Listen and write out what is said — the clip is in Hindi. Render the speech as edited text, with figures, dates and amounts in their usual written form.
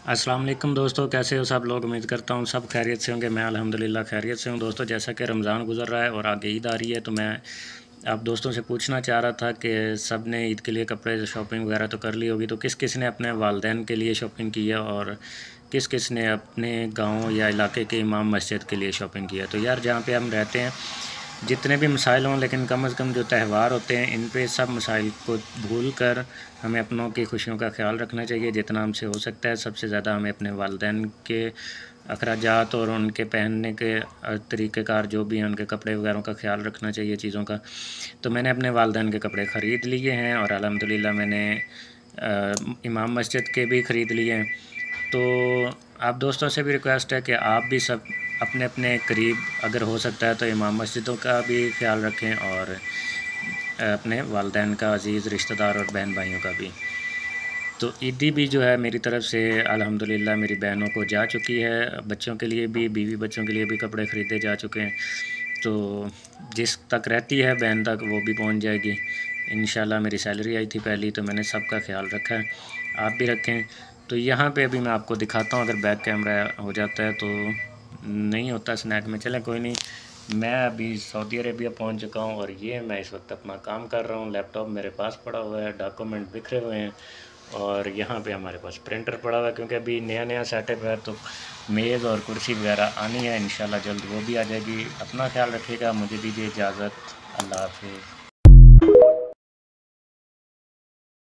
अस्सलाम वालेकुम दोस्तों, कैसे हो सब लोग। उम्मीद करता हूँ सब खैरियत से होंगे। मैं अल्हम्दुलिल्लाह खैरियत से हूँ। दोस्तों, जैसा कि रमज़ान गुज़र रहा है और आगे ईद आ रही है, तो मैं आप दोस्तों से पूछना चाह रहा था कि सब ने ईद के लिए कपड़े शॉपिंग वगैरह तो कर ली होगी, तो किस किस ने अपने वालदैन के लिए शॉपिंग की है और किस किस ने अपने गाँव या इलाके के इमाम मस्जिद के लिए शॉपिंग की है। तो यार, जहाँ पे हम रहते हैं, जितने भी मसाइल हों, लेकिन कम से कम जो त्यौहार होते हैं, इन पे सब मसाइल को भूल कर हमें अपनों की खुशियों का ख्याल रखना चाहिए जितना हमसे हो सकता है। सबसे ज़्यादा हमें अपने वालिदैन के अखराजात और उनके पहनने के तरीक़ेकार जो भी हैं, उनके कपड़े वगैरह का ख्याल रखना चाहिए चीज़ों का। तो मैंने अपने वालिदैन के कपड़े ख़रीद लिए हैं और अल्हम्दुलिल्लाह मैंने इमाम मस्जिद के भी ख़रीद लिए हैं। तो आप दोस्तों से भी रिक्वेस्ट है कि आप भी सब अपने अपने करीब अगर हो सकता है तो इमाम मस्जिदों का भी ख्याल रखें और अपने वालिदैन का, अज़ीज़ रिश्तेदार और बहन भाइयों का भी। तो ईदी भी जो है मेरी तरफ़ से अल्हम्दुलिल्लाह मेरी बहनों को जा चुकी है, बच्चों के लिए भी, बीवी बच्चों के लिए भी कपड़े ख़रीदे जा चुके हैं। तो जिस तक रहती है बहन तक वो भी पहुंच जाएगी इंशाल्लाह। मेरी सैलरी आई थी पहली, तो मैंने सबका ख्याल रखा है, आप भी रखें। तो यहाँ पे अभी मैं आपको दिखाता हूँ, अगर बैक कैमरा हो जाता है तो नहीं होता स्नैक में, चलें कोई नहीं। मैं अभी सऊदी अरेबिया पहुँच चुका हूँ और ये मैं इस वक्त अपना काम कर रहा हूँ। लैपटॉप मेरे पास पड़ा हुआ है, डॉक्यूमेंट बिखरे हुए हैं और यहाँ पे हमारे पास प्रिंटर पड़ा हुआ है, क्योंकि अभी नया नया सेटअप है। तो मेज़ और कुर्सी वगैरह आनी है इंशाल्लाह, जल्द वो भी आ जाएगी। अपना ख्याल रखिएगा, मुझे दीजिए इजाज़त। अल्लाह हाफ़िज़।